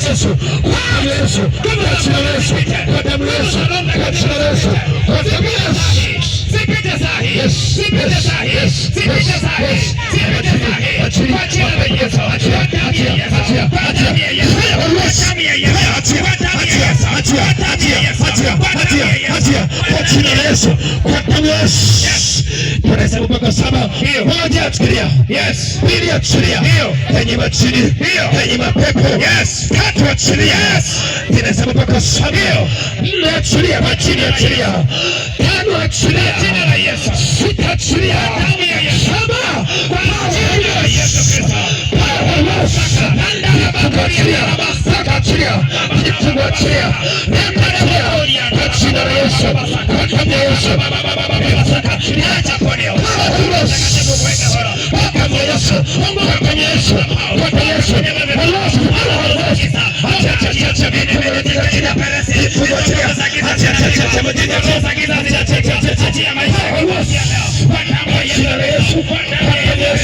Yesu, kwa damu ya Yesu, kwa jina la Yesu, kwa damu ya Yesu, kwa jina la Yesu, kwa damu ya Yesu. Sipite sahi, sipite sahi, sipite sahi, sipite sahi. Kwa jina la Yesu, kwa damu ya Yesu, kwa damu ya Yesu, kwa damu ya Yesu, kwa damu ya Yesu, kwa damu ya Yesu, kwa damu ya Yesu, kwa jina la Yesu, kwa damu ya Yesu. Tunasema mpaka 7. Moja, achilia. Yes. Pili, achilia. Yenye majini, yenye mapepo. Yes. 3, achilia. Yes. Tunasema mpaka 7. 4, achilia. Majini, achilia. 5, achilia. Jina la Yesu. 6, achilia. Damu ya Yesu. 7, kwa jina la Yesu Kristo. Achilia. Achilia. Achilia. Kwa jina la Yesu. Kwa damu ya Yesu. Acha poneo. Acha